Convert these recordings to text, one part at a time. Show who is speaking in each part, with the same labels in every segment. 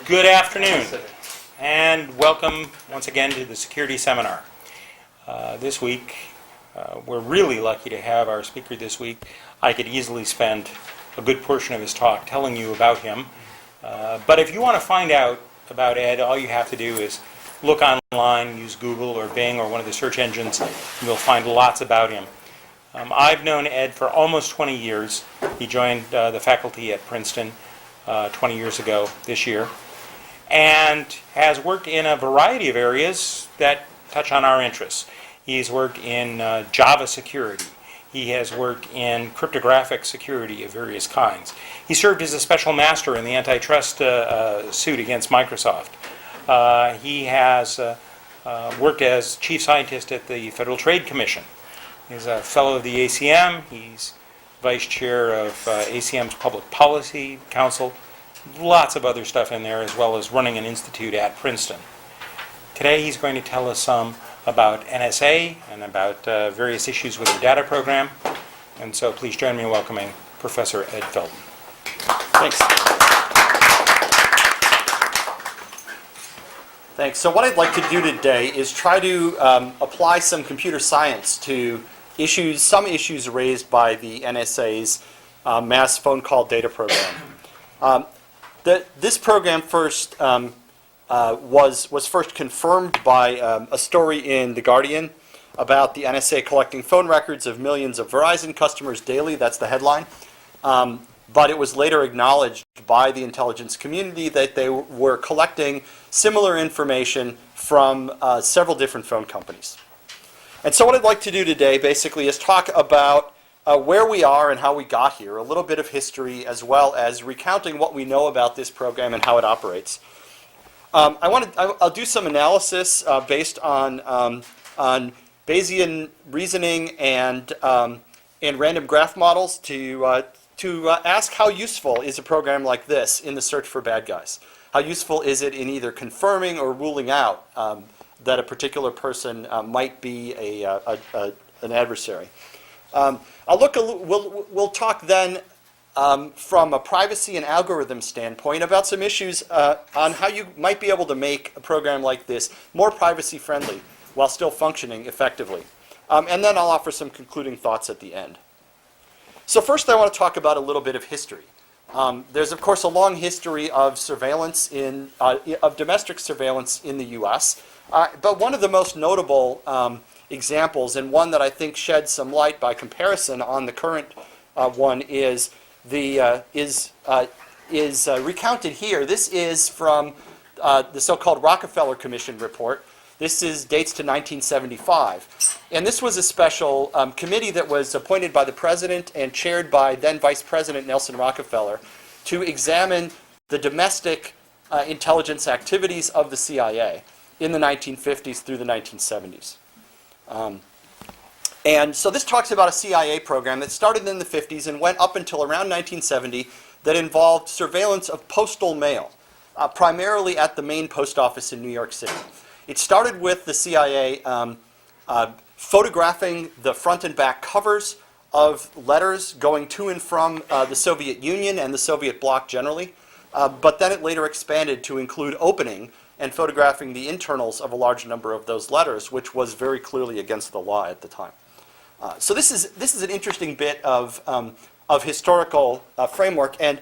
Speaker 1: Good afternoon, and welcome once again to the Security Seminar. This week, we're really lucky to have our speaker this week. I could easily spend a good portion of his talk telling you about him. But if you want to find out about Ed, all you have to do is look online, use Google or Bing or one of the search engines, and you'll find lots about him. I've known Ed for almost 20 years. He joined the faculty at Princeton 20 years ago this year, and has worked in a variety of areas that touch on our interests. He's worked in Java security. He has worked in cryptographic security of various kinds. He served as a special master in the antitrust suit against Microsoft. He has worked as chief scientist at the Federal Trade Commission. He's a fellow of the ACM. He's vice chair of ACM's Public Policy Council. Lots of other stuff in there, as well as running an institute at Princeton. Today he's going to tell us some about NSA and about various issues with the data program. And so please join me in welcoming Professor Ed Felten.
Speaker 2: Thanks. Thanks. So what I'd like to do today is try to apply some computer science to some issues raised by the NSA's mass phone call data program. This program first was first confirmed by a story in The Guardian about the NSA collecting phone records of millions of Verizon customers daily. That's the headline. But it was later acknowledged by the intelligence community that they were collecting similar information from several different phone companies. And so what I'd like to do today basically is talk about where we are and how we got here, a little bit of history, as well as recounting what we know about this program and how it operates. I'll do some analysis based on Bayesian reasoning and random graph models to ask how useful is a program like this in the search for bad guys. How useful is it in either confirming or ruling out that a particular person might be an adversary. We'll talk then from a privacy and algorithm standpoint about some issues on how you might be able to make a program like this more privacy friendly while still functioning effectively. And then I'll offer some concluding thoughts at the end. So first I want to talk about a little bit of history. There's of course a long history of surveillance of domestic surveillance in the U.S. But one of the most notable examples, and one that I think sheds some light by comparison on the current one, is recounted here. This is from the so-called Rockefeller Commission report. This dates to 1975. And this was a special committee that was appointed by the president and chaired by then Vice President Nelson Rockefeller to examine the domestic intelligence activities of the CIA in the 1950s through the 1970s. And so this talks about a CIA program that started in the 50s and went up until around 1970 that involved surveillance of postal mail, primarily at the main post office in New York City. It started with the CIA photographing the front and back covers of letters going to and from the Soviet Union and the Soviet bloc generally, but then it later expanded to include opening and photographing the internals of a large number of those letters, which was very clearly against the law at the time. So this is an interesting bit of historical framework, and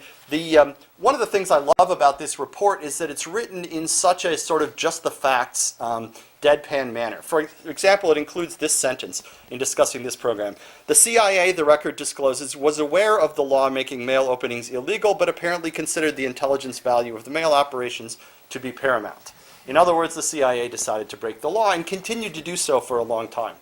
Speaker 2: one of the things I love about this report is that it's written in such a sort of just the facts, deadpan manner. For example, it includes this sentence in discussing this program. The CIA, the record discloses, was aware of the law making mail openings illegal, but apparently considered the intelligence value of the mail operations to be paramount. In other words, the CIA decided to break the law and continued to do so for a long time.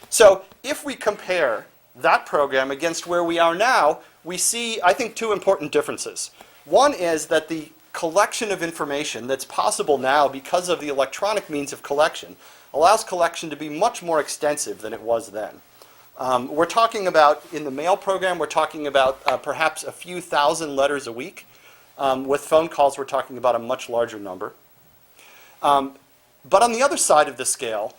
Speaker 2: So if we compare that program against where we are now, we see, I think, two important differences. One is that the collection of information that's possible now because of the electronic means of collection allows collection to be much more extensive than it was then. We're talking about, in the mail program, we're talking about perhaps a few thousand letters a week. With phone calls, we're talking about a much larger number. But on the other side of the scale,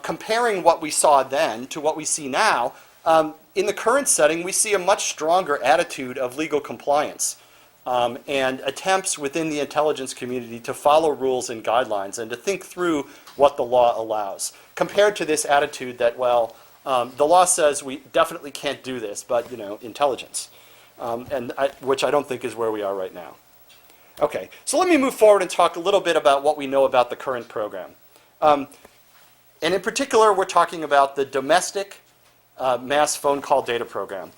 Speaker 2: comparing what we saw then to what we see now, in the current setting, we see a much stronger attitude of legal compliance and attempts within the intelligence community to follow rules and guidelines and to think through what the law allows, compared to this attitude that, well, the law says we definitely can't do this, but, intelligence, which I don't think is where we are right now. Okay, so let me move forward and talk a little bit about what we know about the current program. And in particular, we're talking about the domestic mass phone call data program.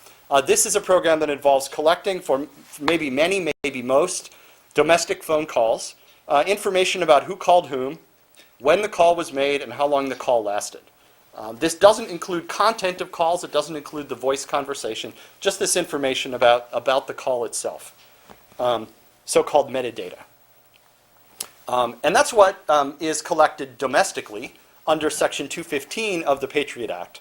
Speaker 2: This is a program that involves collecting for maybe many, maybe most, domestic phone calls, information about who called whom, when the call was made, and how long the call lasted. This doesn't include content of calls. It doesn't include the voice conversation, just this information about the call itself, so-called metadata. And that's what is collected domestically under Section 215 of the Patriot Act.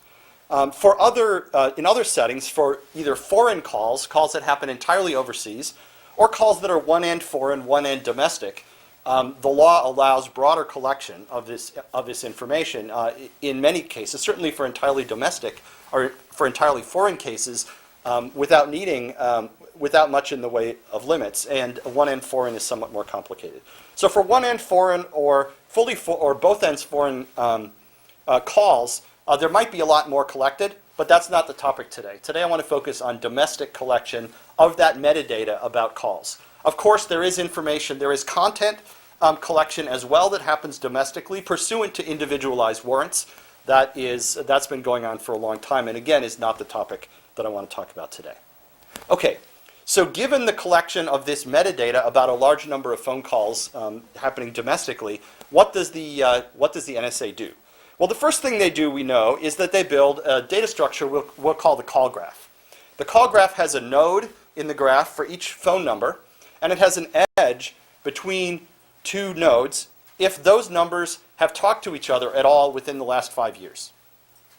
Speaker 2: In other settings, for either foreign calls that happen entirely overseas, or calls that are one-end foreign, one-end domestic, the law allows broader collection of this information in many cases, certainly for entirely domestic or for entirely foreign cases, without much in the way of limits. And one-end foreign is somewhat more complicated. So for one-end foreign or or both ends foreign calls, there might be a lot more collected, but that's not the topic today. Today I want to focus on domestic collection of that metadata about calls. Of course, there is information, there is content collection as well that happens domestically pursuant to individualized warrants. That's been going on for a long time, and again is not the topic that I want to talk about today. Okay, so given the collection of this metadata about a large number of phone calls happening domestically, what does the NSA do? Well, the first thing they do, we know, is that they build a data structure we'll call the call graph. The call graph has a node in the graph for each phone number, and it has an edge between two nodes if those numbers have talked to each other at all within the last 5 years.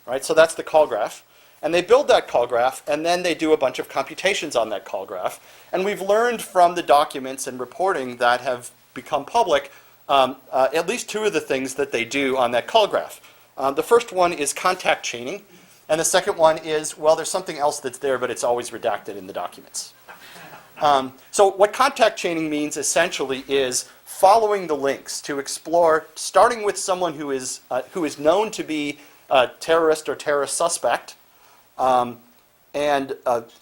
Speaker 2: Right? So that's the call graph. And they build that call graph, and then they do a bunch of computations on that call graph. And we've learned from the documents and reporting that have become public at least two of the things that they do on that call graph. The first one is contact chaining, and the second one is, well, there's something else that's there, but it's always redacted in the documents. So what contact chaining means essentially is following the links to explore, starting with someone who is known to be a terrorist or terrorist suspect, and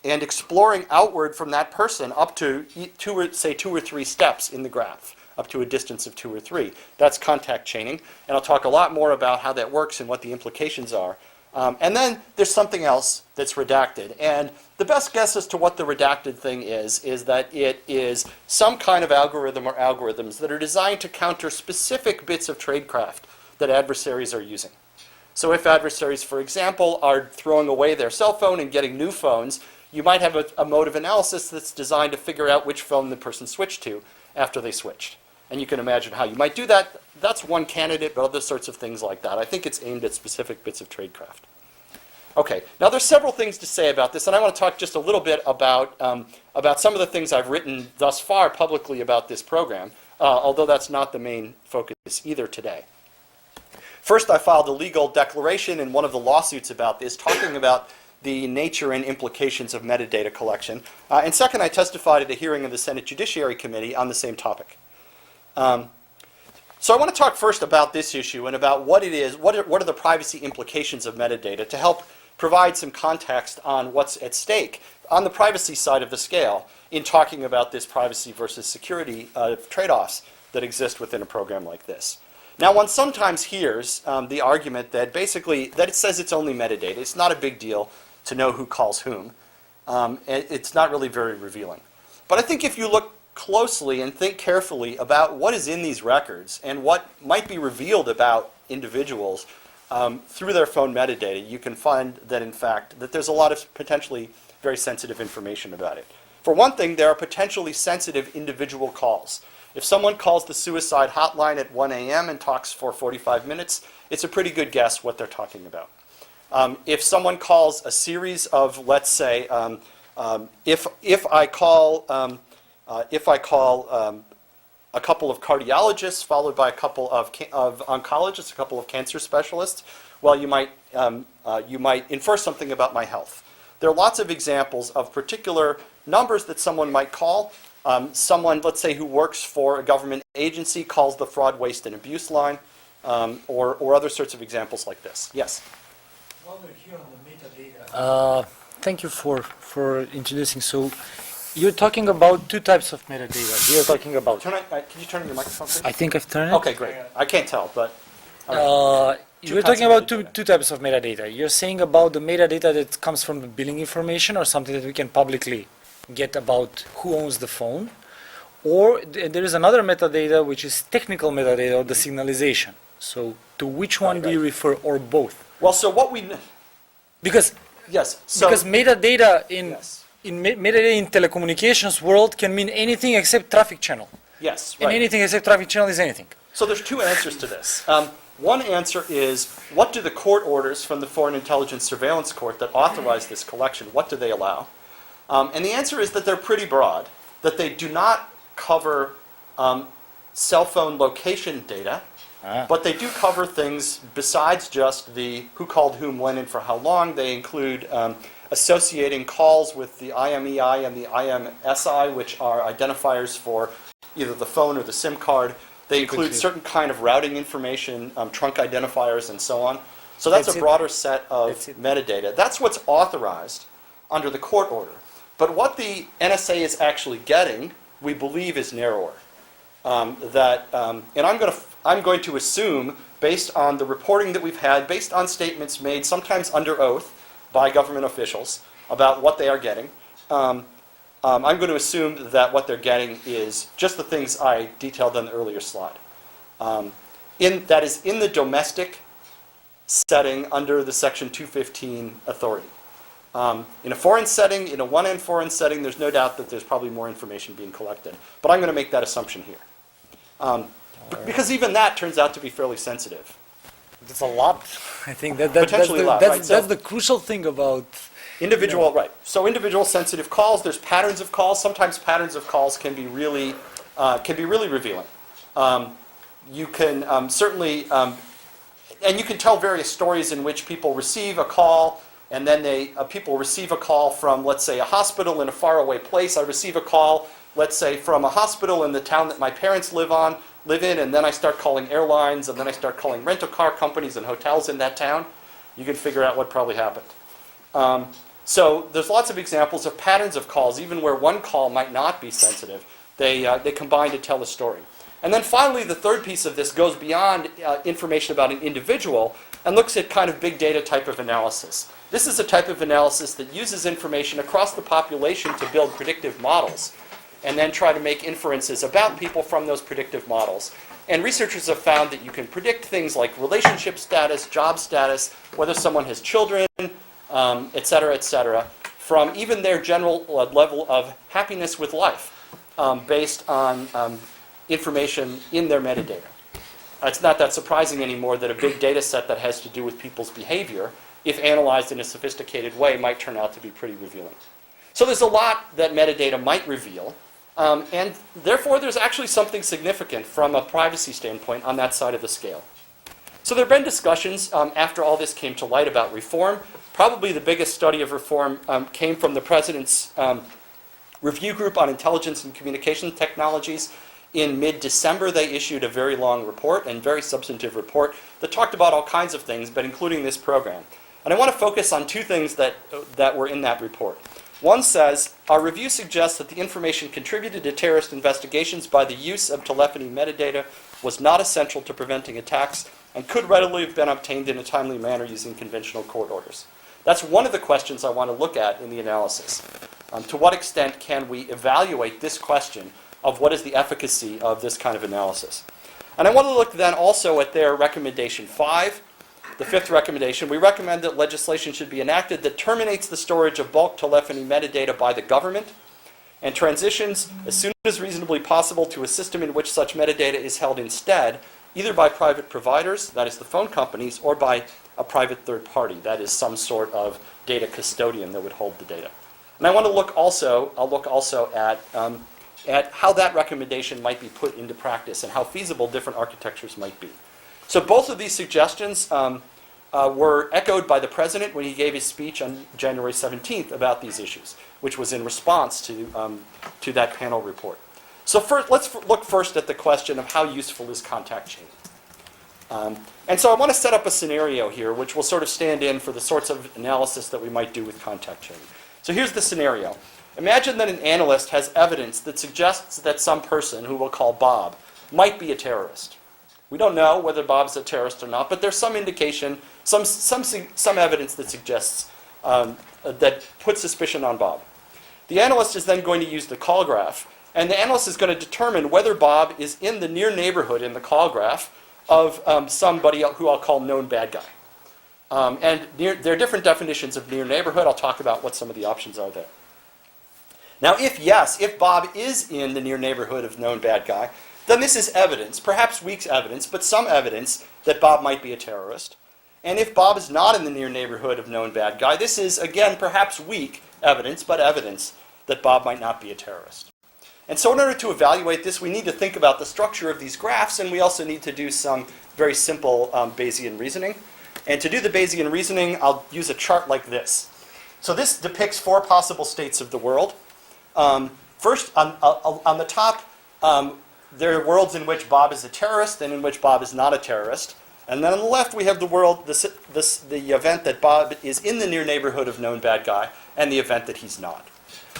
Speaker 2: exploring outward from that person up to two or three steps in the graph, up to a distance of 2 or 3. That's contact chaining, and I'll talk a lot more about how that works and what the implications are. And then there's something else that's redacted, and the best guess as to what the redacted thing is that it is some kind of algorithm or algorithms that are designed to counter specific bits of tradecraft that adversaries are using. So if adversaries, for example, are throwing away their cell phone and getting new phones, you might have a mode of analysis that's designed to figure out which phone the person switched to after they switched. And you can imagine how you might do that. That's one candidate, but other sorts of things like that. I think it's aimed at specific bits of tradecraft. Okay, now there's several things to say about this, and I want to talk just a little bit about some of the things I've written thus far publicly about this program, although that's not the main focus either today. First, I filed a legal declaration in one of the lawsuits about this, talking about the nature and implications of metadata collection. And second, I testified at a hearing of the Senate Judiciary Committee on the same topic. So I want to talk first about this issue and about what it is, what are the privacy implications of metadata to help provide some context on what's at stake on the privacy side of the scale in talking about this privacy versus security trade-offs that exist within a program like this. Now, one sometimes hears the argument that basically that it says it's only metadata. It's not a big deal to know who calls whom. It's not really very revealing. But I think if you look closely and think carefully about what is in these records and what might be revealed about individuals through their phone metadata, you can find that, in fact, that there's a lot of potentially very sensitive information about it. For one thing, there are potentially sensitive individual calls. If someone calls the suicide hotline at 1 a.m. and talks for 45 minutes, it's a pretty good guess what they're talking about. If someone calls a series of, let's say, if I call a couple of cardiologists followed by a couple of oncologists, a couple of cancer specialists, well, you might infer something about my health. There are lots of examples of particular numbers that someone might call Someone, let's say, who works for a government agency calls the fraud, waste, and abuse line, or other sorts of examples like this. Yes?
Speaker 3: While we're here on the metadata. Thank you for introducing. So you're talking about two types of metadata. You're talking about.
Speaker 2: Can you turn on your microphone, please?
Speaker 3: I think I've turned it.
Speaker 2: Okay, great. I can't tell, but. All right.
Speaker 3: You're talking about two types of metadata. You're saying about the metadata that comes from the billing information or something that we can publicly get about who owns the phone, or there is another metadata which is technical metadata or the signalization. So to which one do you refer, or both?
Speaker 2: Well, so what we.
Speaker 3: Because
Speaker 2: Yes. So,
Speaker 3: because metadata in
Speaker 2: yes.
Speaker 3: metadata in telecommunications world can mean anything except traffic channel,
Speaker 2: Yes,
Speaker 3: and
Speaker 2: right.
Speaker 3: anything except traffic channel is anything.
Speaker 2: So there's two answers to this. One answer is, what do the court orders from the Foreign Intelligence Surveillance Court that authorize this collection, what do they allow? And the answer is that they're pretty broad, that they do not cover cell phone location data, but they do cover things besides just the who called whom, when, and for how long. They include associating calls with the IMEI and the IMSI, which are identifiers for either the phone or the SIM card. They include certain kind of routing information, trunk identifiers, and so on. So that's a broader set of metadata. That's what's authorized under the court order. But what the NSA is actually getting, we believe, is narrower. And I'm going to assume, based on the reporting that we've had, based on statements made sometimes under oath by government officials about what they are getting, I'm going to assume that what they're getting is just the things I detailed on the earlier slide. That is in the domestic setting under the Section 215 authority. In a foreign setting, in a one-end foreign setting, there's no doubt that there's probably more information being collected. But I'm going to make that assumption here. Because even that turns out to be fairly sensitive.
Speaker 3: That's a lot. I think that's the crucial thing about
Speaker 2: individual, right. So individual sensitive calls, there's patterns of calls. Sometimes patterns of calls can be really revealing. You can certainly, and you can tell various stories in which people receive a call, and then people receive a call from, let's say, a hospital in a faraway place. I receive a call, let's say, from a hospital in the town that my parents live in, and then I start calling airlines, and then I start calling rental car companies and hotels in that town. You can figure out what probably happened. So there's lots of examples of patterns of calls, even where one call might not be sensitive. They combine to tell a story. And then finally, the third piece of this goes beyond information about an individual and looks at kind of big data type of analysis. This is a type of analysis that uses information across the population to build predictive models and then try to make inferences about people from those predictive models. And researchers have found that you can predict things like relationship status, job status, whether someone has children, et cetera, from even their general level of happiness with life based on information in their metadata. It's not that surprising anymore that a big data set that has to do with people's behavior, if analyzed in a sophisticated way, might turn out to be pretty revealing. So there's a lot that metadata might reveal, and therefore there's actually something significant from a privacy standpoint on that side of the scale. So there have been discussions after all this came to light about reform. Probably the biggest study of reform came from the President's Review Group on Intelligence and Communication Technologies. In mid-December, they issued a very long report and very substantive report that talked about all kinds of things, but including this program. And I want to focus on two things that were in that report. One says, our review suggests that the information contributed to terrorist investigations by the use of telephony metadata was not essential to preventing attacks and could readily have been obtained in a timely manner using conventional court orders. That's one of the questions I want to look at in the analysis. To what extent can we evaluate this question of what is the efficacy of this kind of analysis? And I want to look then also at their recommendation 5, the fifth recommendation. We recommend that legislation should be enacted that terminates the storage of bulk telephony metadata by the government and transitions as soon as reasonably possible to a system in which such metadata is held instead, either by private providers, that is the phone companies, or by a private third party, that is some sort of data custodian that would hold the data. And I want to look also at how that recommendation might be put into practice and how feasible different architectures might be. So both of these suggestions were echoed by the president when he gave his speech on January 17th about these issues, which was in response to that panel report. So first, let's look first at the question of how useful is contact chaining. And so I want to set up a scenario here which will sort of stand in for the sorts of analysis that we might do with contact chaining. So here's the scenario. Imagine that an analyst has evidence that suggests that some person, who we'll call Bob, might be a terrorist. We don't know whether Bob's a terrorist or not, but there's some indication, some evidence that suggests that puts suspicion on Bob. The analyst is then going to use the call graph, and the analyst is going to determine whether Bob is in the near neighborhood in the call graph of somebody who I'll call known bad guy. And there are different definitions of near neighborhood. I'll talk about what some of the options are there. Now, if Bob is in the near neighborhood of known bad guy, then this is evidence, perhaps weak evidence, but some evidence that Bob might be a terrorist. And if Bob is not in the near neighborhood of known bad guy, this is, again, perhaps weak evidence, but evidence that Bob might not be a terrorist. And so in order to evaluate this, we need to think about the structure of these graphs, and we also need to do some very simple Bayesian reasoning. And to do the Bayesian reasoning, I'll use a chart like this. So this depicts 4 possible states of the world. First, on the top, there are worlds in which Bob is a terrorist and in which Bob is not a terrorist. And then on the left, we have the world, the event that Bob is in the near neighborhood of known bad guy, and the event that he's not.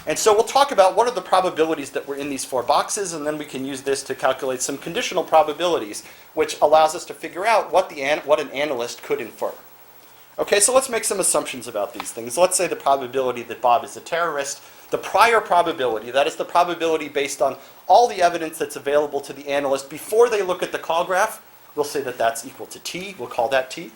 Speaker 2: And so we'll talk about what are the probabilities that were in these 4 boxes, and then we can use this to calculate some conditional probabilities, which allows us to figure out what an analyst could infer. Okay, so let's make some assumptions about these things. Let's say the probability that Bob is a terrorist, the prior probability, that is the probability based on all the evidence that's available to the analyst before they look at the call graph, we'll say that that's equal to t. We'll call that t.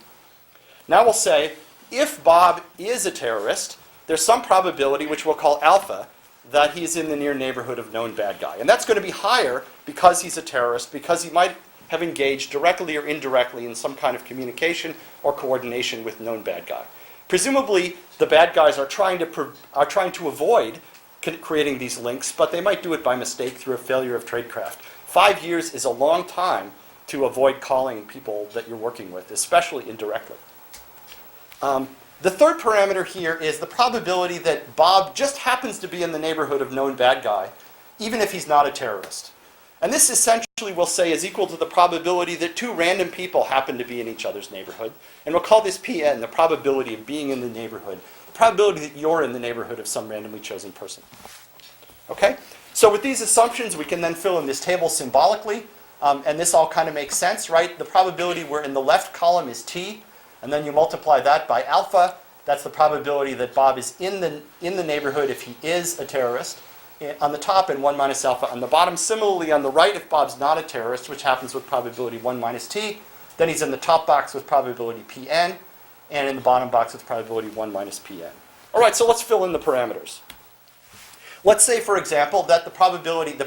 Speaker 2: Now we'll say if Bob is a terrorist, there's some probability, which we'll call alpha, that he's in the near neighborhood of known bad guy. And that's going to be higher because he's a terrorist, because he might have engaged directly or indirectly in some kind of communication or coordination with known bad guy. Presumably, the bad guys are trying to avoid creating these links, but they might do it by mistake through a failure of tradecraft. 5 years is a long time to avoid calling people that you're working with, especially indirectly. The third parameter here is the probability that Bob just happens to be in the neighborhood of known bad guy, even if he's not a terrorist. And this essentially, we'll say, is equal to the probability that 2 random people happen to be in each other's neighborhood. And we'll call this Pn, the probability of being in the neighborhood, the probability that you're in the neighborhood of some randomly chosen person. Okay? So with these assumptions, we can then fill in this table symbolically. And this all kind of makes sense, right? The probability we're in the left column is t. And then you multiply that by alpha. That's the probability that Bob is in the neighborhood if he is a terrorist. On the top, and 1 minus alpha on the bottom. Similarly, on the right, if Bob's not a terrorist, which happens with probability 1 minus t, then he's in the top box with probability Pn, and in the bottom box with probability 1 minus Pn. All right, so let's fill in the parameters. Let's say, for example, that the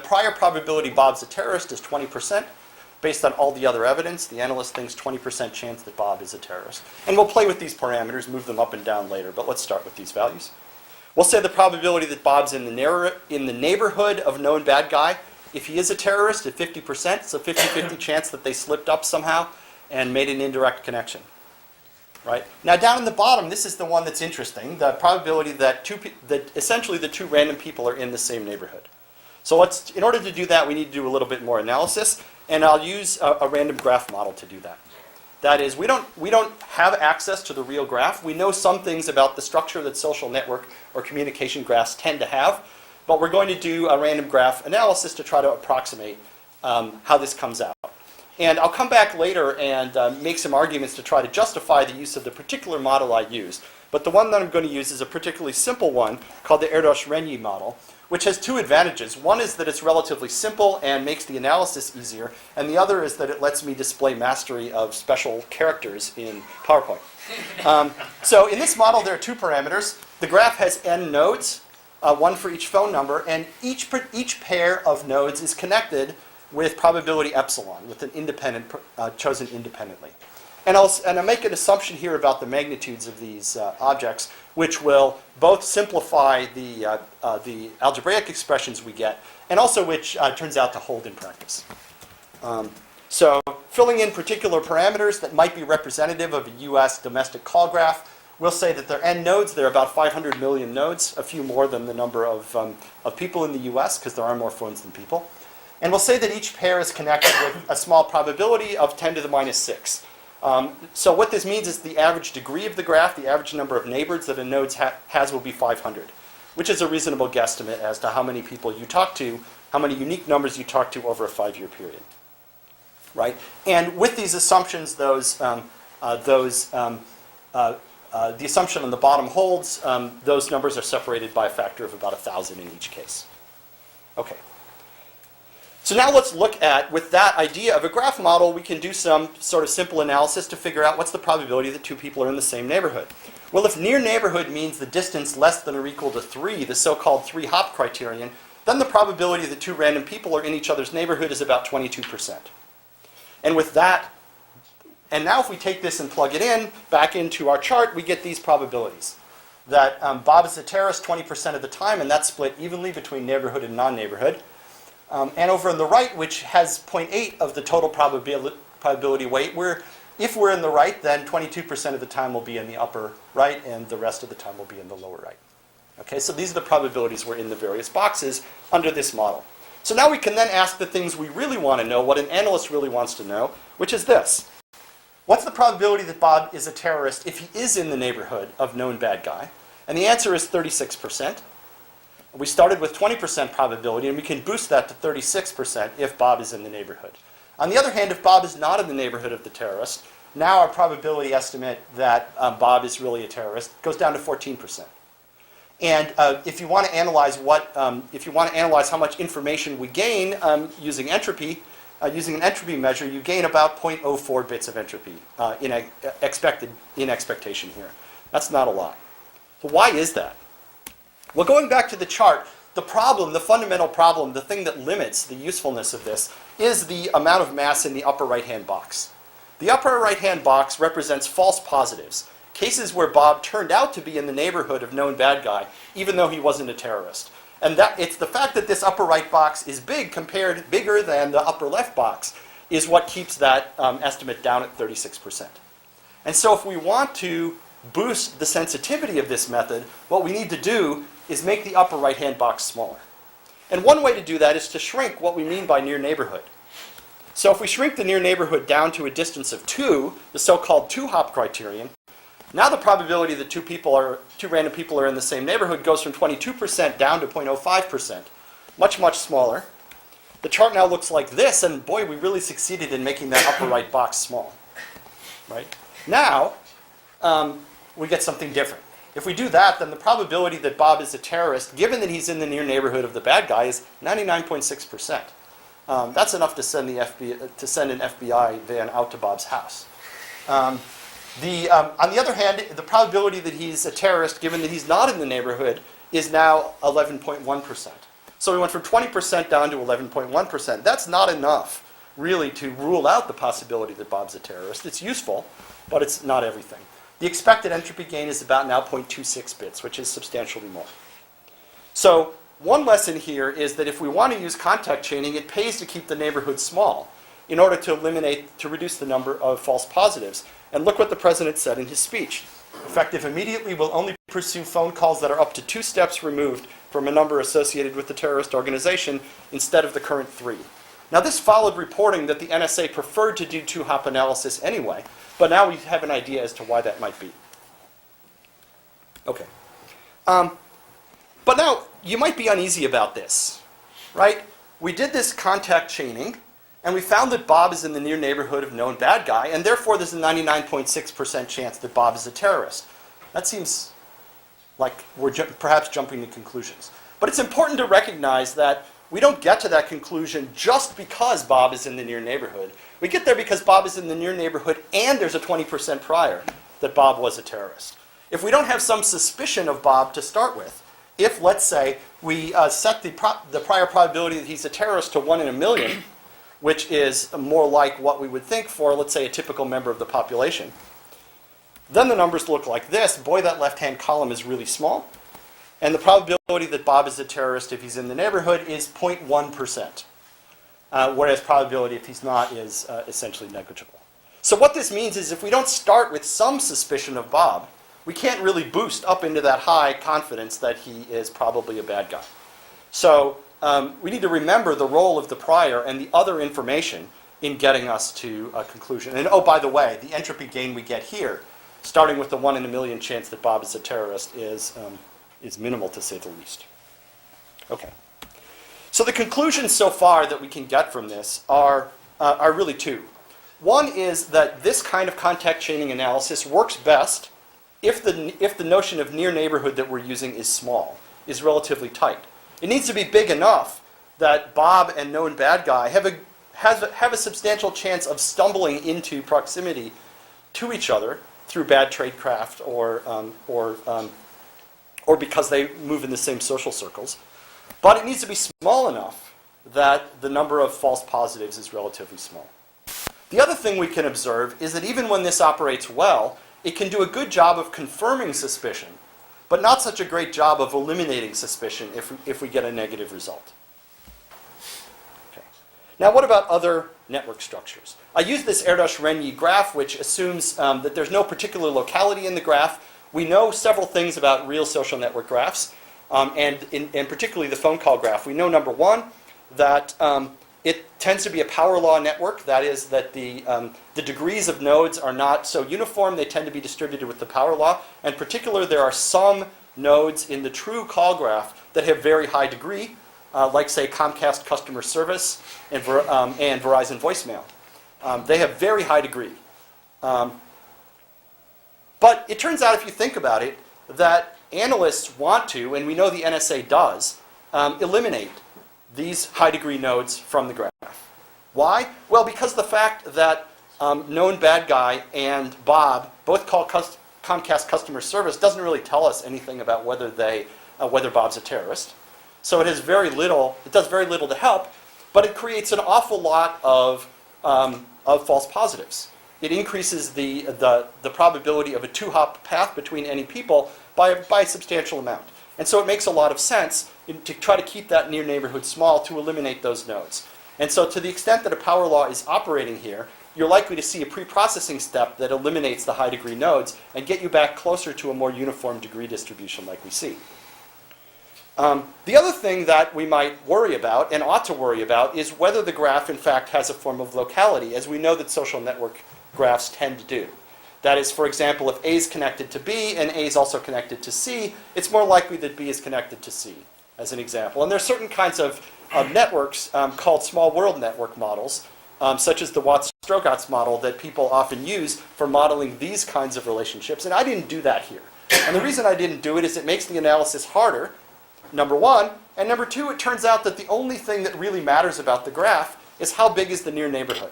Speaker 2: prior probability Bob's a terrorist is 20%. Based on all the other evidence, the analyst thinks 20% chance that Bob is a terrorist. And we'll play with these parameters, move them up and down later, but let's start with these values. We'll say the probability that Bob's in the neighborhood of known bad guy, if he is a terrorist, at 50%, so 50-50 chance that they slipped up somehow and made an indirect connection. Right? Now down in the bottom, this is the one that's interesting, the probability that essentially the 2 random people are in the same neighborhood. So in order to do that, we need to do a little bit more analysis, and I'll use a random graph model to do that. That is, we don't have access to the real graph. We know some things about the structure that social network or communication graphs tend to have, but we're going to do a random graph analysis to try to approximate how this comes out. And I'll come back later and make some arguments to try to justify the use of the particular model I use. But the one that I'm going to use is a particularly simple one called the Erdos-Renyi model, which has 2 advantages. One is that it's relatively simple and makes the analysis easier, and the other is that it lets me display mastery of special characters in PowerPoint. So in this model, there are 2 parameters. The graph has n nodes, 1 for each phone number, and each pair of nodes is connected with probability epsilon, with an independent chosen independently. And I'll make an assumption here about the magnitudes of these objects, which will both simplify the algebraic expressions we get, and also which turns out to hold in practice. So filling in particular parameters that might be representative of a US domestic call graph, we'll say that there are n nodes. There are about 500 million nodes, a few more than the number of people in the US, because there are more phones than people. And we'll say that each pair is connected with a small probability of 10 to the minus 6. So what this means is the average degree of the graph, the average number of neighbors that a node has will be 500, which is a reasonable guesstimate as to how many people you talk to, how many unique numbers you talk to over a 5-year period. Right? And with these assumptions, the assumption on the bottom holds. Those numbers are separated by a factor of about 1,000 in each case. Okay. So now let's look at, with that idea of a graph model, we can do some sort of simple analysis to figure out what's the probability that two people are in the same neighborhood. Well, if near neighborhood means the distance less than or equal to 3, the so-called 3-hop criterion, then the probability that two random people are in each other's neighborhood is about 22%. And with that, and now if we take this and plug it in back into our chart, we get these probabilities. That Bob is a terrorist 20% of the time, and that's split evenly between neighborhood and non-neighborhood. And over on the right, which has 0.8 of the total probability weight, if we're in the right, then 22% of the time will be in the upper right, and the rest of the time will be in the lower right. Okay, so these are the probabilities we're in the various boxes under this model. So now we can then ask the things we really want to know, what an analyst really wants to know, which is this. What's the probability that Bob is a terrorist if he is in the neighborhood of known bad guy? And the answer is 36%. We started with 20% probability, and we can boost that to 36% if Bob is in the neighborhood. On the other hand, if Bob is not in the neighborhood of the terrorist, now our probability estimate that Bob is really a terrorist goes down to 14%. And if you want to analyze how much information we gain using entropy, using an entropy measure, you gain about 0.04 bits of entropy in expectation here. That's not a lot. So why is that? Well, going back to the chart, the fundamental problem, the thing that limits the usefulness of this is the amount of mass in the upper right-hand box. The upper right-hand box represents false positives, cases where Bob turned out to be in the neighborhood of known bad guy, even though he wasn't a terrorist. And it's the fact that this upper right box is bigger than the upper left box, is what keeps that estimate down at 36%. And so if we want to boost the sensitivity of this method, what we need to do is make the upper right-hand box smaller. And one way to do that is to shrink what we mean by near neighborhood. So if we shrink the near neighborhood down to a distance of 2, the so-called 2-hop criterion, now the probability that two random people are in the same neighborhood goes from 22% down to 0.05%, much, much smaller. The chart now looks like this, and boy, we really succeeded in making that upper right box small. Right? Now, we get something different. If we do that, then the probability that Bob is a terrorist, given that he's in the near neighborhood of the bad guy, is 99.6%. That's enough to send an FBI van out to Bob's house. On the other hand, the probability that he's a terrorist, given that he's not in the neighborhood, is now 11.1%. So we went from 20% down to 11.1%. That's not enough, really, to rule out the possibility that Bob's a terrorist. It's useful, but it's not everything. The expected entropy gain is about now 0.26 bits, which is substantially more. So one lesson here is that if we want to use contact chaining, it pays to keep the neighborhood small in order to reduce the number of false positives. And look what the president said in his speech. Effective immediately, will only pursue phone calls that are up to 2 steps removed from a number associated with the terrorist organization instead of the current 3. Now this followed reporting that the NSA preferred to do 2-hop analysis anyway, but now we have an idea as to why that might be. Okay. But now, you might be uneasy about this, right? We did this contact chaining, and we found that Bob is in the near neighborhood of known bad guy, and therefore there's a 99.6% chance that Bob is a terrorist. That seems like we're perhaps jumping to conclusions. But it's important to recognize that we don't get to that conclusion just because Bob is in the near neighborhood. We get there because Bob is in the near neighborhood and there's a 20% prior that Bob was a terrorist. If we don't have some suspicion of Bob to start with, if, let's say, we set the prior probability that he's a terrorist to 1 in a million, which is more like what we would think for, let's say, a typical member of the population, then the numbers look like this. Boy, that left-hand column is really small. And the probability that Bob is a terrorist if he's in the neighborhood is 0.1%. whereas probability if he's not is essentially negligible. So what this means is if we don't start with some suspicion of Bob, we can't really boost up into that high confidence that he is probably a bad guy. So we need to remember the role of the prior and the other information in getting us to a conclusion. And oh, by the way, the entropy gain we get here, starting with the 1 in a million chance that Bob is a terrorist, is minimal to say the least. Okay. So the conclusions so far that we can get from this are really two. One is that this kind of contact chaining analysis works best if the notion of near neighborhood that we're using is small, is relatively tight. It needs to be big enough that Bob and known bad guy have a substantial chance of stumbling into proximity to each other through bad tradecraft or because they move in the same social circles. But it needs to be small enough that the number of false positives is relatively small. The other thing we can observe is that even when this operates well, it can do a good job of confirming suspicion, but not such a great job of eliminating suspicion if we get a negative result. Okay. Now what about other network structures? I use this Erdős-Renyi graph, which assumes that there's no particular locality in the graph. We know several things about real social network graphs, and particularly the phone call graph. We know, number one, that it tends to be a power law network. That is, that the degrees of nodes are not so uniform. They tend to be distributed with the power law. In particular, there are some nodes in the true call graph that have very high degree, like, say, Comcast customer service and Verizon voicemail. They have very high degree. But it turns out, if you think about it, that analysts want to, and we know the NSA does, eliminate these high-degree nodes from the graph. Why? Well, because the fact that known bad guy and Bob both call Comcast customer service doesn't really tell us anything about whether Bob's a terrorist. So it does very little to help, but it creates an awful lot of false positives. It increases the probability of a two-hop path between any people by a substantial amount. And so it makes a lot of sense to try to keep that near neighborhood small to eliminate those nodes. And so to the extent that a power law is operating here, you're likely to see a pre-processing step that eliminates the high-degree nodes and get you back closer to a more uniform degree distribution like we see. The other thing that we might worry about, and ought to worry about, is whether the graph in fact has a form of locality, as we know that social network graphs tend to do. That is, for example, if A is connected to B and A is also connected to C, it's more likely that B is connected to C, as an example. And there are certain kinds of networks called small world network models, such as the Watts-Strogatz model that people often use for modeling these kinds of relationships. And I didn't do that here. And the reason I didn't do it is it makes the analysis harder, number one. And number two, it turns out that the only thing that really matters about the graph is how big is the near neighborhood.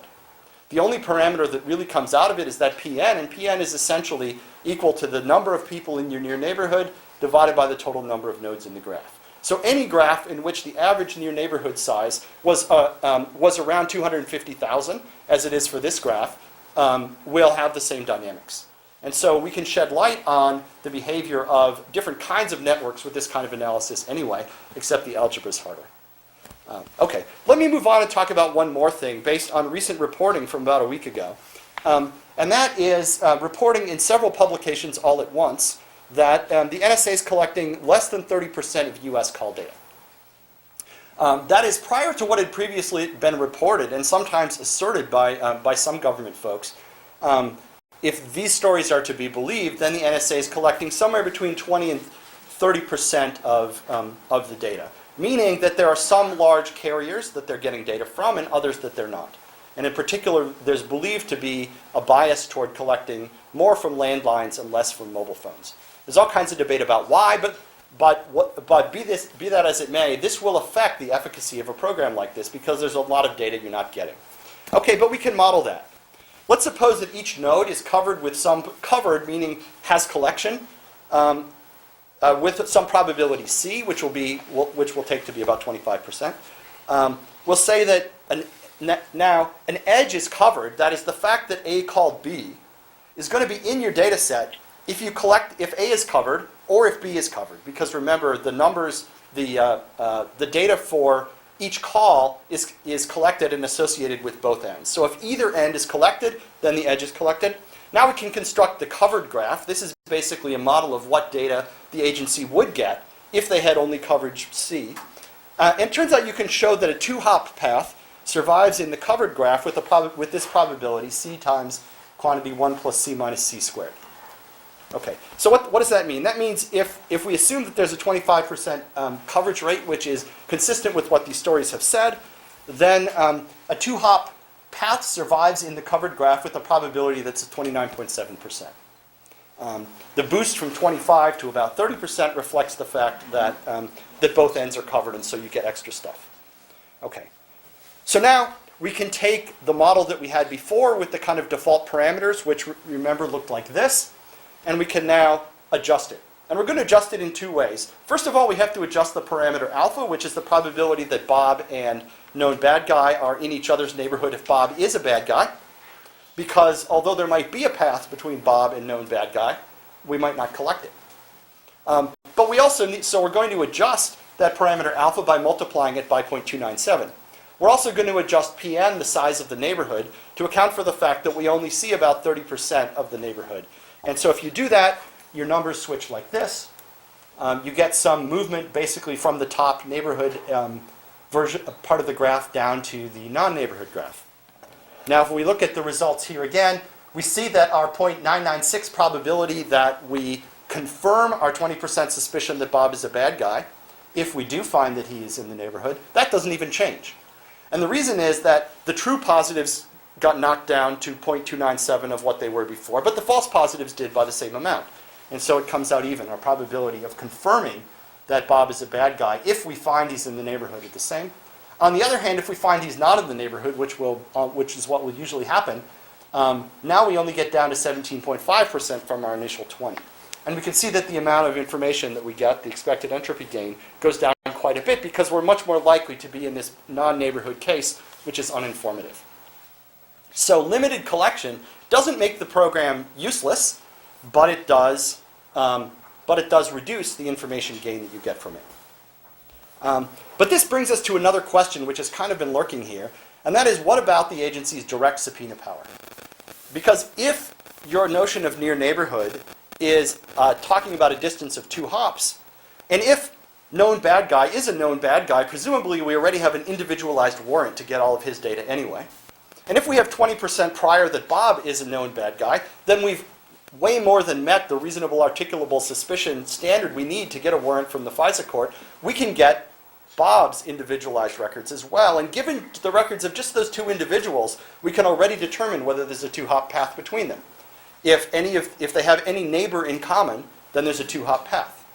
Speaker 2: The only parameter that really comes out of it is that Pn, and Pn is essentially equal to the number of people in your near neighborhood divided by the total number of nodes in the graph. So any graph in which the average near neighborhood size was around 250,000, as it is for this graph, will have the same dynamics. And so we can shed light on the behavior of different kinds of networks with this kind of analysis anyway, except the algebra is harder. Okay, let me move on and talk about one more thing based on recent reporting from about a week ago. And that is reporting in several publications all at once that the NSA is collecting less than 30% of US call data. That is prior to what had previously been reported and sometimes asserted by some government folks. If these stories are to be believed, then the NSA is collecting somewhere between 20 and 30% of the data. Meaning that there are some large carriers that they're getting data from and others that they're not. And in particular, there's believed to be a bias toward collecting more from landlines and less from mobile phones. There's all kinds of debate about why, but be that as it may, this will affect the efficacy of a program like this because there's a lot of data you're not getting. Okay, but we can model that. Let's suppose that each node is covered with meaning has collection, with some probability C, which we'll take to be about 25%. We'll say that now an edge is covered. That is, the fact that A called B is going to be in your data set if A is covered or if B is covered. Because remember, the numbers, the data for each call is collected and associated with both ends. So if either end is collected, then the edge is collected. Now we can construct the covered graph. This is basically a model of what data the agency would get if they had only coverage C. And it turns out you can show that a two-hop path survives in the covered graph with this probability, C times quantity 1 plus C minus C squared. Okay, so what does that mean? That means if we assume that there's a 25% coverage rate, which is consistent with what these stories have said, then a two-hop path survives in the covered graph with a probability that's 29.7%. The boost from 25 to about 30% reflects the fact that, that both ends are covered, and so you get extra stuff. Okay, so now we can take the model that we had before with the kind of default parameters, which remember looked like this, and we can now adjust it. And we're going to adjust it in two ways. First of all, we have to adjust the parameter alpha, which is the probability that Bob and known bad guy are in each other's neighborhood if Bob is a bad guy. Because although there might be a path between Bob and known bad guy, we might not collect it. But we also need, so we're going to adjust that parameter alpha by multiplying it by 0.297. We're also going to adjust Pn, the size of the neighborhood, to account for the fact that we only see about 30% of the neighborhood. And so if you do that, your numbers switch like this. You get some movement basically from the top neighborhood version, part of the graph down to the non-neighborhood graph. Now if we look at the results here again, we see that our 0.996 probability that we confirm our 20% suspicion that Bob is a bad guy, if we do find that he is in the neighborhood, that doesn't even change. And the reason is that the true positives got knocked down to 0.297 of what they were before, but the false positives did by the same amount. And so it comes out even. Our probability of confirming that Bob is a bad guy, if we find he's in the neighborhood, are the same. On the other hand, if we find he's not in the neighborhood, which is what will usually happen, now we only get down to 17.5% from our initial 20. And we can see that the amount of information that we get, the expected entropy gain, goes down quite a bit because we're much more likely to be in this non-neighborhood case, which is uninformative. So limited collection doesn't make the program useless, but it does reduce the information gain that you get from it. But this brings us to another question which has kind of been lurking here, and that is, what about the agency's direct subpoena power? Because if your notion of near neighborhood is talking about a distance of 2 hops, and if known bad guy is a known bad guy, presumably we already have an individualized warrant to get all of his data anyway. And if we have 20% prior that Bob is a known bad guy, then we've way more than met the reasonable articulable suspicion standard we need to get a warrant from the FISA court. We can get Bob's individualized records as well. And given the records of just those 2 individuals, we can already determine whether there's a 2-hop path between them. If they have any neighbor in common, then there's a 2-hop path.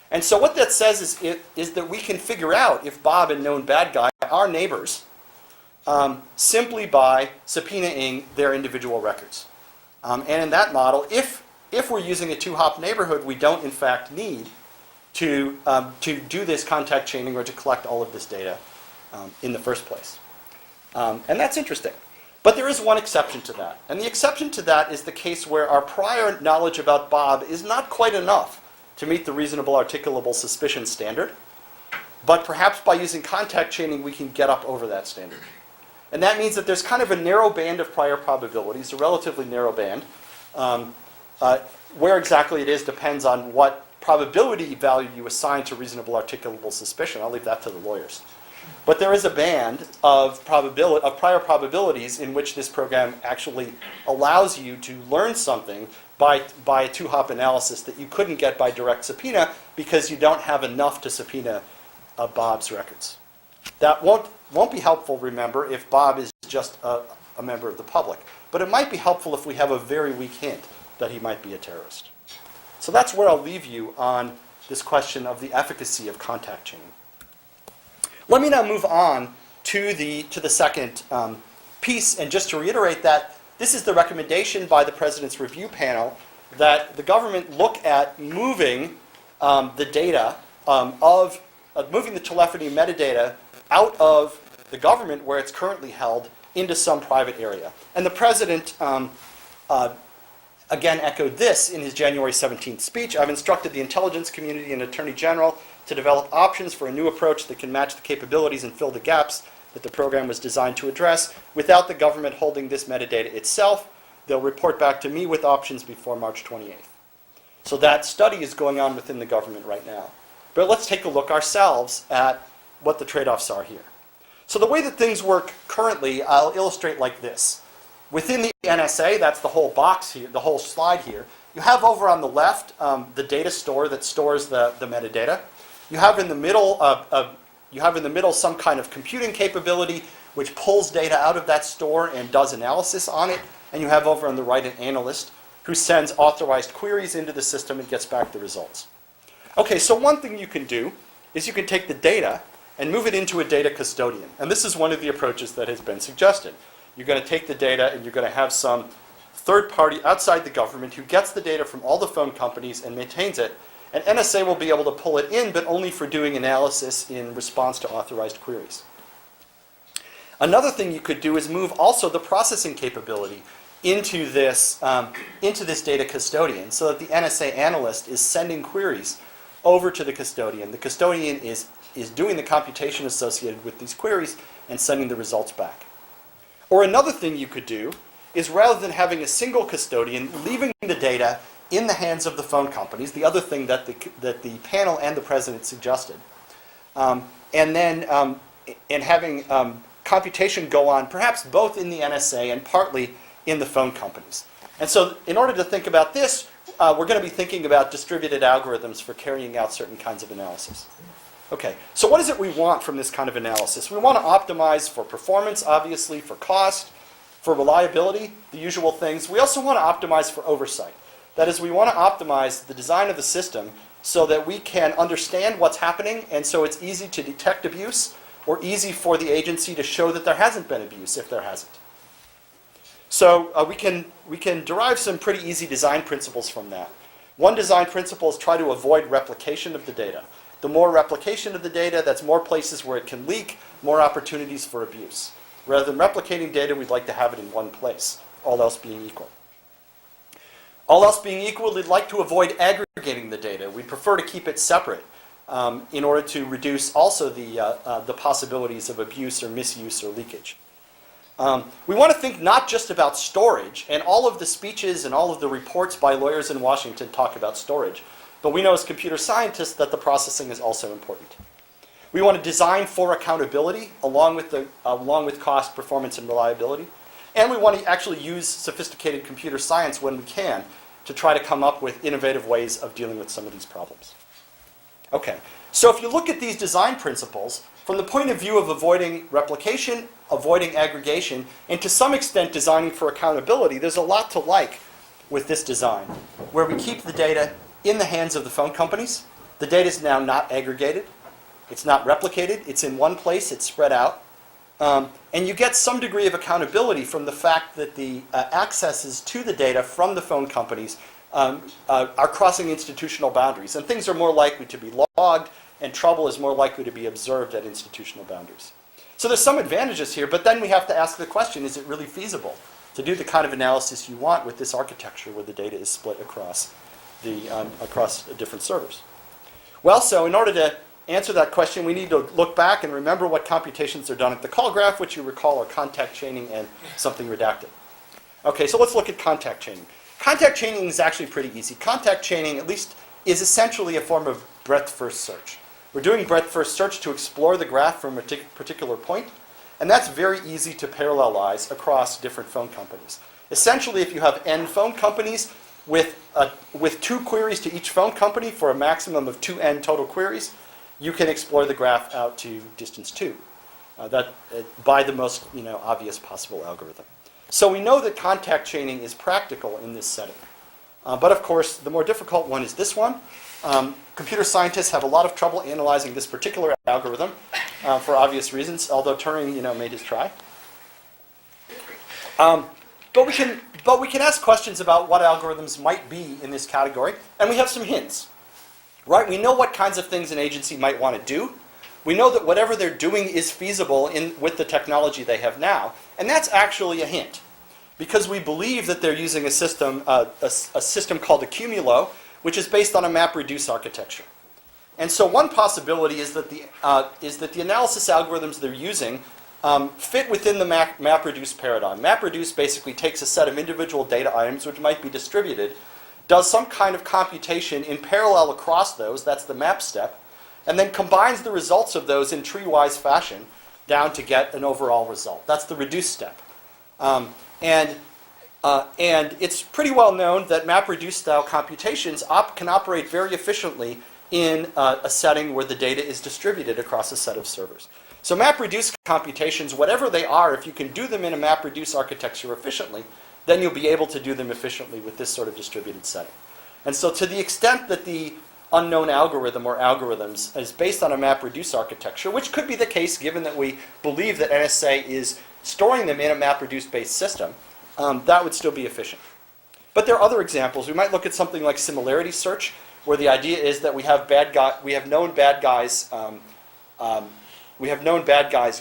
Speaker 2: And so what that says is that we can figure out if Bob and known bad guy are neighbors simply by subpoenaing their individual records. And in that model, if we're using a 2-hop neighborhood, we don't in fact need to do this contact chaining or to collect all of this data in the first place. And that's interesting. But there is one exception to that. And the exception to that is the case where our prior knowledge about Bob is not quite enough to meet the reasonable articulable suspicion standard. But perhaps by using contact chaining, we can get up over that standard. And that means that there's kind of a narrow band of prior probabilities, a relatively narrow band. Where exactly it is depends on what probability value you assign to reasonable articulable suspicion. I'll leave that to the lawyers. But there is a band of prior probabilities in which this program actually allows you to learn something by a 2-hop analysis that you couldn't get by direct subpoena because you don't have enough to subpoena Bob's records. That won't be helpful, remember, if Bob is just a member of the public. But it might be helpful if we have a very weak hint that he might be a terrorist. So that's where I'll leave you on this question of the efficacy of contact chaining. Let me now move on to the second piece, and just to reiterate that this is the recommendation by the President's Review Panel that the government look at moving the data moving the telephony metadata out of the government where it's currently held into some private area. And the President again echoed this in his January 17th speech. I've instructed the intelligence community and Attorney General to develop options for a new approach that can match the capabilities and fill the gaps that the program was designed to address without the government holding this metadata itself. They'll report back to me with options before March 28th. So that study is going on within the government right now. But let's take a look ourselves at what the trade-offs are here. So the way that things work currently, I'll illustrate like this. Within the NSA, that's the whole box here, the whole slide here, you have over on the left the data store that stores the metadata. You have in the middle some kind of computing capability which pulls data out of that store and does analysis on it. And you have over on the right an analyst who sends authorized queries into the system and gets back the results. Okay, so one thing you can do is you can take the data and move it into a data custodian. And this is one of the approaches that has been suggested. You're going to take the data and you're going to have some third party outside the government who gets the data from all the phone companies and maintains it. And NSA will be able to pull it in, but only for doing analysis in response to authorized queries. Another thing you could do is move also the processing capability into this data custodian so that the NSA analyst is sending queries over to the custodian. The custodian is doing the computation associated with these queries and sending the results back. Or another thing you could do is rather than having a single custodian, leaving the data in the hands of the phone companies, the other thing that the panel and the president suggested, and having computation go on perhaps both in the NSA and partly in the phone companies. And so in order to think about this, we're going to be thinking about distributed algorithms for carrying out certain kinds of analysis. Okay, so what is it we want from this kind of analysis? We want to optimize for performance, obviously, for cost, for reliability, the usual things. We also want to optimize for oversight. That is, we want to optimize the design of the system so that we can understand what's happening, and so it's easy to detect abuse or easy for the agency to show that there hasn't been abuse if there hasn't. So we can derive some pretty easy design principles from that. One design principle is try to avoid replication of the data. The more replication of the data, that's more places where it can leak, more opportunities for abuse. Rather than replicating data, we'd like to have it in one place, all else being equal. All else being equal, we'd like to avoid aggregating the data. We prefer to keep it separate in order to reduce also the possibilities of abuse or misuse or leakage. We want to think not just about storage, and all of the speeches and all of the reports by lawyers in Washington talk about storage, but we know as computer scientists that the processing is also important. We want to design for accountability along with cost, performance, and reliability. And we want to actually use sophisticated computer science when we can to try to come up with innovative ways of dealing with some of these problems. Okay, so if you look at these design principles, from the point of view of avoiding replication, avoiding aggregation, and to some extent designing for accountability, there's a lot to like with this design, where we keep the data in the hands of the phone companies. The data is now not aggregated. It's not replicated. It's in one place. It's spread out. And you get some degree of accountability from the fact that the accesses to the data from the phone companies are crossing institutional boundaries. And things are more likely to be logged, and trouble is more likely to be observed at institutional boundaries. So there's some advantages here, but then we have to ask the question, is it really feasible to do the kind of analysis you want with this architecture where the data is split across different servers? Well, so in order to answer that question, we need to look back and remember what computations are done at the call graph, which you recall are contact chaining and something redacted. Okay, so let's look at contact chaining. Contact chaining is actually pretty easy. Contact chaining, at least, is essentially a form of breadth-first search. We're doing breadth-first search to explore the graph from a particular point, and that's very easy to parallelize across different phone companies. Essentially, if you have n phone companies with 2 queries to each phone company for a maximum of 2n total queries, you can explore the graph out to distance 2 by the most obvious possible algorithm. So we know that contact chaining is practical in this setting. But of course, the more difficult one is this one. Computer scientists have a lot of trouble analyzing this particular algorithm for obvious reasons, although Turing made his try. But we can ask questions about what algorithms might be in this category, and we have some hints. Right? We know what kinds of things an agency might want to do. We know that whatever they're doing is feasible with the technology they have now, and that's actually a hint, because we believe that they're using a system called a cumulo, which is based on a map-reduce architecture. And so one possibility is that the analysis algorithms they're using fit within the MapReduce paradigm. MapReduce basically takes a set of individual data items which might be distributed, does some kind of computation in parallel across those, that's the map step, and then combines the results of those in tree-wise fashion down to get an overall result. That's the reduce step. And it's pretty well known that MapReduce style computations can operate very efficiently in a setting where the data is distributed across a set of servers. So MapReduce computations, whatever they are, if you can do them in a MapReduce architecture efficiently, then you'll be able to do them efficiently with this sort of distributed setting. And so to the extent that the unknown algorithm or algorithms is based on a MapReduce architecture, which could be the case given that we believe that NSA is storing them in a MapReduce-based system, that would still be efficient. But there are other examples. We might look at something like similarity search, where the idea is that we have known bad guys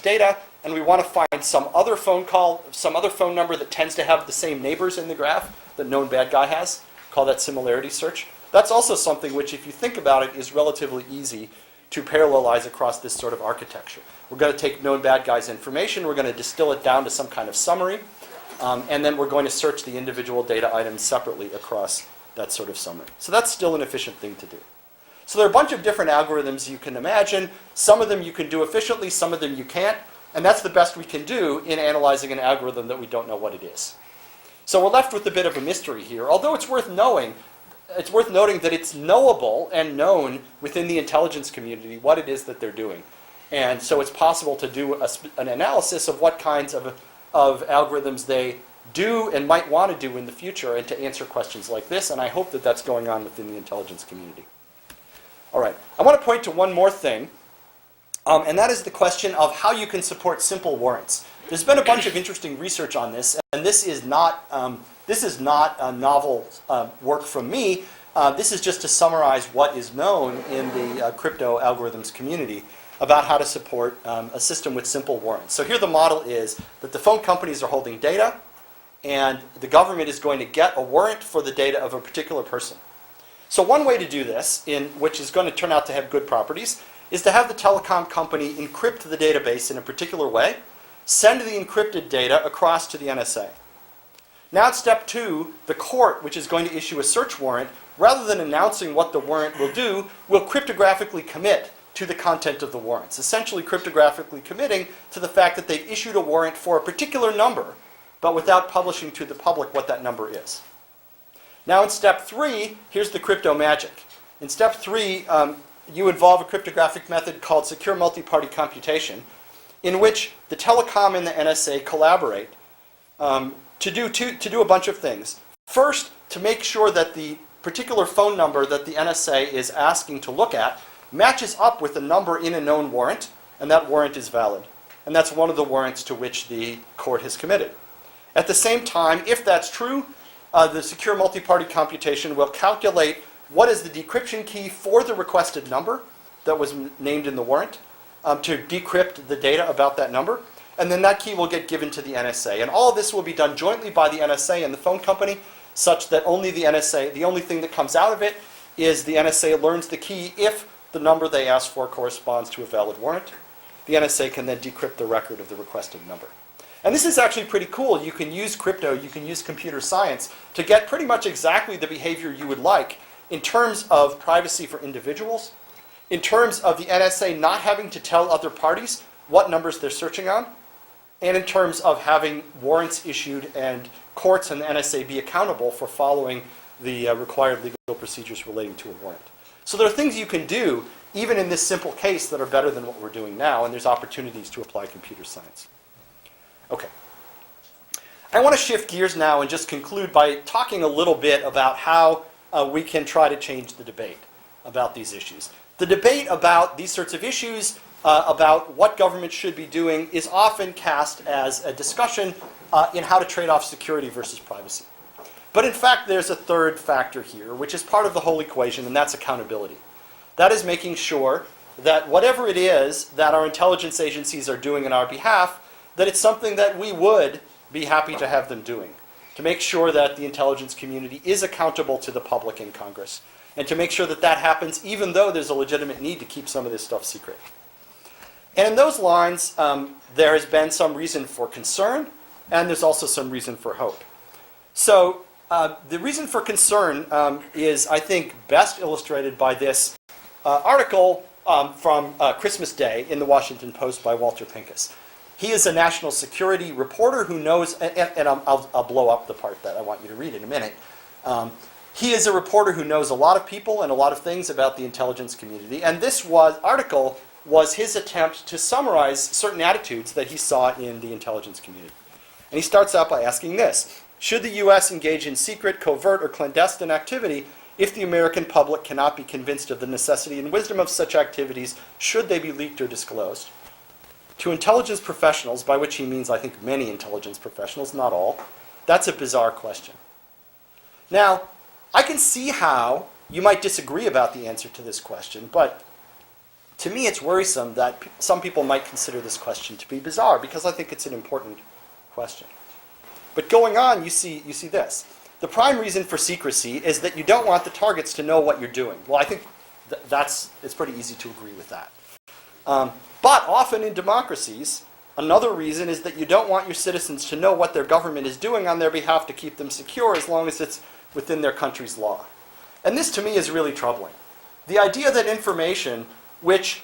Speaker 2: data, and we want to find some other phone number that tends to have the same neighbors in the graph that known bad guy has. Call that similarity search. That's also something which, if you think about it, is relatively easy to parallelize across this sort of architecture. We're going to take known bad guy's information, we're going to distill it down to some kind of summary, and then we're going to search the individual data items separately across that sort of summary. So that's still an efficient thing to do. So there are a bunch of different algorithms you can imagine. Some of them you can do efficiently, some of them you can't, and that's the best we can do in analyzing an algorithm that we don't know what it is. So we're left with a bit of a mystery here, although it's worth noting that it's knowable and known within the intelligence community what it is that they're doing. And so it's possible to do an analysis of what kinds of algorithms they do and might want to do in the future and to answer questions like this, and I hope that that's going on within the intelligence community. All right, I want to point to one more thing, and that is the question of how you can support simple warrants. There's been a bunch of interesting research on this, and this is not a novel work from me. This is just to summarize what is known in the crypto algorithms community about how to support a system with simple warrants. So here the model is that the phone companies are holding data, and the government is going to get a warrant for the data of a particular person. So one way to do this, which is going to turn out to have good properties, is to have the telecom company encrypt the database in a particular way, send the encrypted data across to the NSA. Now at step 2, the court, which is going to issue a search warrant, rather than announcing what the warrant will do, will cryptographically commit to the content of the warrants, essentially cryptographically committing to the fact that they've issued a warrant for a particular number, but without publishing to the public what that number is. Now in step 3, here's the crypto magic. In step 3, you involve a cryptographic method called secure multi-party computation, in which the telecom and the NSA collaborate to do a bunch of things. First, to make sure that the particular phone number that the NSA is asking to look at matches up with a number in a known warrant, and that warrant is valid. And that's one of the warrants to which the court has committed. At the same time, if that's true, the secure multi-party computation will calculate what is the decryption key for the requested number that was named in the warrant to decrypt the data about that number, and then that key will get given to the NSA. And all of this will be done jointly by the NSA and the phone company, such that only the only thing that comes out of it is the NSA learns the key if the number they asked for corresponds to a valid warrant. The NSA can then decrypt the record of the requested number. And this is actually pretty cool. You can use crypto, you can use computer science to get pretty much exactly the behavior you would like in terms of privacy for individuals, in terms of the NSA not having to tell other parties what numbers they're searching on, and in terms of having warrants issued and courts and the NSA be accountable for following the required legal procedures relating to a warrant. So there are things you can do, even in this simple case, that are better than what we're doing now, and there's opportunities to apply computer science. Okay. I want to shift gears now and just conclude by talking a little bit about how we can try to change the debate about these issues. The debate about these sorts of issues, about what government should be doing, is often cast as a discussion in how to trade off security versus privacy. But in fact, there's a third factor here, which is part of the whole equation, and that's accountability. That is making sure that whatever it is that our intelligence agencies are doing on our behalf, that it's something that we would be happy to have them doing. to make sure that the intelligence community is accountable to the public in Congress, and to make sure that that happens even though there's a legitimate need to keep some of this stuff secret. And in those lines, there has been some reason for concern, and there's also some reason for hope. So the reason for concern is, I think, best illustrated by this article from Christmas Day in the Washington Post by Walter Pincus. He is a national security reporter who knows, and I'll blow up the part that I want you to read in a minute. He is a reporter who knows a lot of people and a lot of things about the intelligence community, and this article was his attempt to summarize certain attitudes that he saw in the intelligence community. And he starts out by asking this: should the U.S. engage in secret, covert, or clandestine activity if the American public cannot be convinced of the necessity and wisdom of such activities, should they be leaked or disclosed? To intelligence professionals, by which he means, I think, many intelligence professionals, not all, that's a bizarre question. Now, I can see how you might disagree about the answer to this question, but to me it's worrisome that some people might consider this question to be bizarre, because I think it's an important question. But going on, you see this. The prime reason for secrecy is that you don't want the targets to know what you're doing. Well, I think it's pretty easy to agree with that. But often in democracies, another reason is that you don't want your citizens to know what their government is doing on their behalf to keep them secure, as long as it's within their country's law. And this, to me, is really troubling. The idea that information, which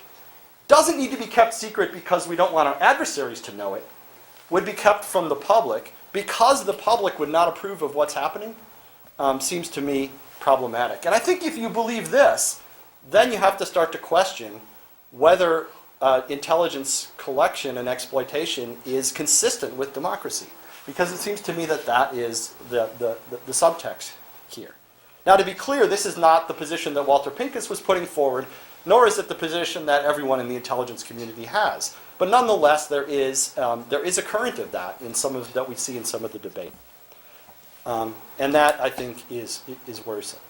Speaker 2: doesn't need to be kept secret because we don't want our adversaries to know it, would be kept from the public because the public would not approve of what's happening, seems to me problematic. And I think if you believe this, then you have to start to question whether intelligence collection and exploitation is consistent with democracy, because it seems to me that that is the subtext here. Now, to be clear, this is not the position that Walter Pincus was putting forward, nor is it the position that everyone in the intelligence community has. But nonetheless, there is a current of that in that we see in some of the debate, and that, I think, is worrisome.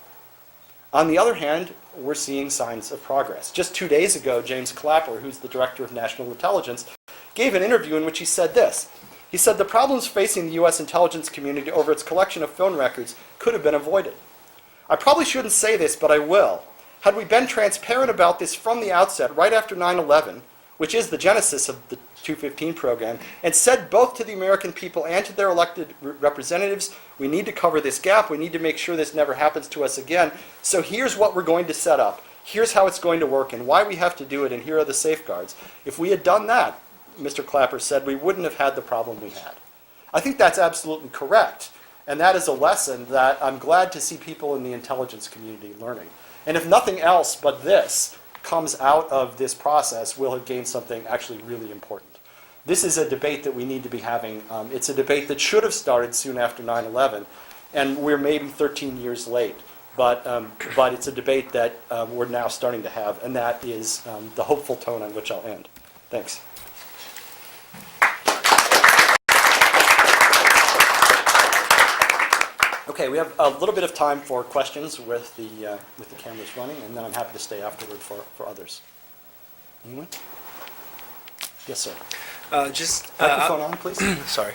Speaker 2: On the other hand, we're seeing signs of progress. Just 2 days ago, James Clapper, who's the director of national intelligence, gave an interview in which he said this. He said, "The problems facing the U.S. intelligence community over its collection of phone records could have been avoided. I probably shouldn't say this, but I will. Had we been transparent about this from the outset, right after 9/11, which is the genesis of the 215 program, and said both to the American people and to their elected representatives, we need to cover this gap, we need to make sure this never happens to us again, so here's what we're going to set up, here's how it's going to work, and why we have to do it, and here are the safeguards. If we had done that," Mr. Clapper said, "we wouldn't have had the problem we had." I think that's absolutely correct, and that is a lesson that I'm glad to see people in the intelligence community learning. And if nothing else but this comes out of this process, we'll have gained something actually really important. This is a debate that we need to be having. It's a debate that should have started soon after 9/11, and we're maybe 13 years late. But it's a debate that we're now starting to have, and that is the hopeful tone on which I'll end. Thanks. Okay, we have a little bit of time for questions with the cameras running, and then I'm happy to stay afterward for others. Anyone? Yes, sir. Microphone on, please.
Speaker 4: Sorry.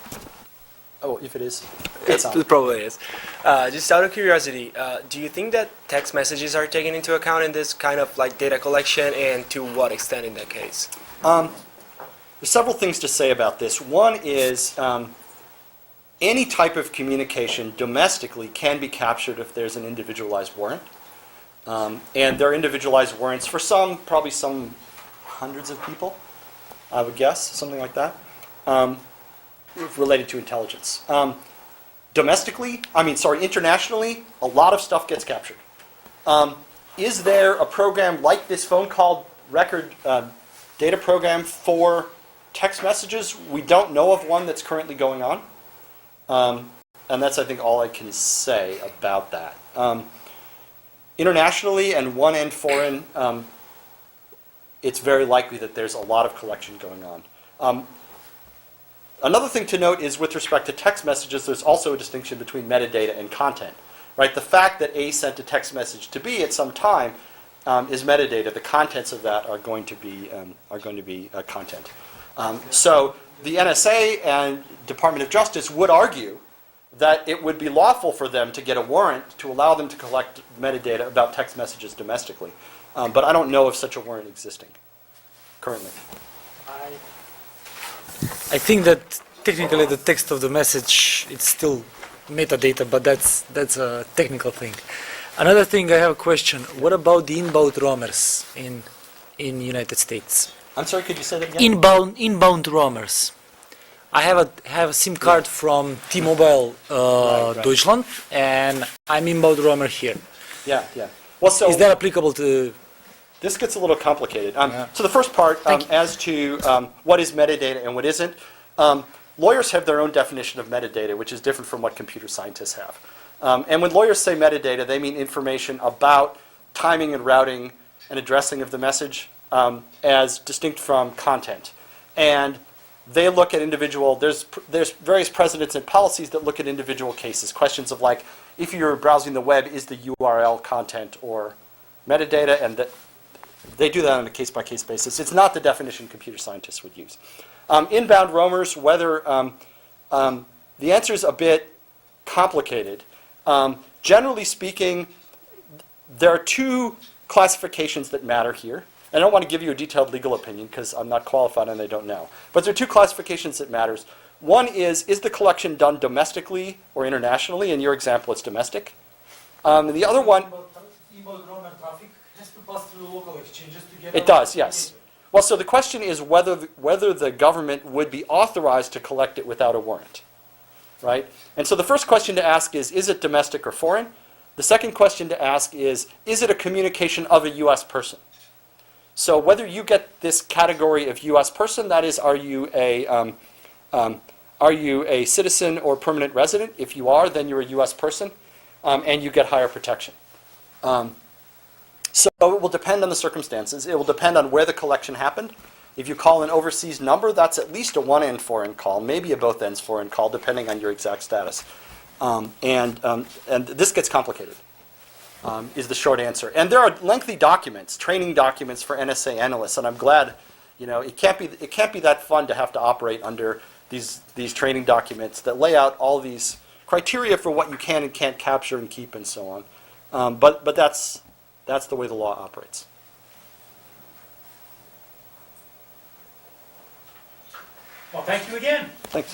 Speaker 2: Oh, if it is, it's on.
Speaker 4: It probably is. Just out of curiosity, do you think that text messages are taken into account in this kind of like data collection, and to what extent in that case?
Speaker 2: There's several things to say about this. One is any type of communication domestically can be captured if there's an individualized warrant. And there are individualized warrants for probably some hundreds of people, I would guess, something like that, related to intelligence. Internationally, a lot of stuff gets captured. Is there a program like this phone call record data program for text messages? We don't know of one that's currently going on. And that's, I think, all I can say about that. Internationally and one-end foreign, it's very likely that there's a lot of collection going on. Another thing to note is with respect to text messages, there's also a distinction between metadata and content. Right? The fact that A sent a text message to B at some time is metadata. The contents of that are going to be content. So the NSA and Department of Justice would argue that it would be lawful for them to get a warrant to allow them to collect metadata about text messages domestically. But I don't know of such a warrant existing currently.
Speaker 3: I think that technically the text of the message, it's still metadata, but that's a technical thing. Another thing, I have a question. What about the inbound roamers in United States?
Speaker 2: I'm sorry, could you say that again?
Speaker 3: Inbound roamers. I have a SIM card from T-Mobile
Speaker 2: Right.
Speaker 3: Deutschland, and I'm inbound roamer here.
Speaker 2: Yeah, yeah. Well, so
Speaker 3: Is that applicable to?
Speaker 2: this gets a little complicated. So the first part, as to what is metadata and what isn't, lawyers have their own definition of metadata, which is different from what computer scientists have. And when lawyers say metadata, they mean information about timing and routing and addressing of the message as distinct from content. And they look at individual, there's various precedents and policies that look at individual cases. Questions of like, if you're browsing the web, is the URL content or metadata? And that they do that on a case-by-case basis. It's not the definition computer scientists would use. Inbound roamers, whether, the answer is a bit complicated. Generally speaking, there are two classifications that matter here. I don't want to give you a detailed legal opinion because I'm not qualified and I don't know. But there are two classifications that matters. One is the collection done domestically or internationally? In your example, it's domestic. And the other one,
Speaker 3: Inbound roamer traffic has to pass through local exchanges to get.
Speaker 2: it does, yes. Well, so the question is whether the government would be authorized to collect it without a warrant, right? And so the first question to ask is it domestic or foreign? The second question to ask is it a communication of a U.S. person? So whether you get this category of U.S. person, that is, are you a citizen or permanent resident? If you are, then you're a U.S. person, and you get higher protection. So it will depend on the circumstances. It will depend on where the collection happened. If you call an overseas number, that's at least a one-end foreign call, maybe a both ends foreign call, depending on your exact status. And this gets complicated, is the short answer. And there are lengthy documents, training documents for NSA analysts, and I'm glad, it can't be that fun to have to operate under these training documents that lay out all these criteria for what you can and can't capture and keep and so on. But that's the way the law operates.
Speaker 1: Well, thank you again.
Speaker 2: Thanks.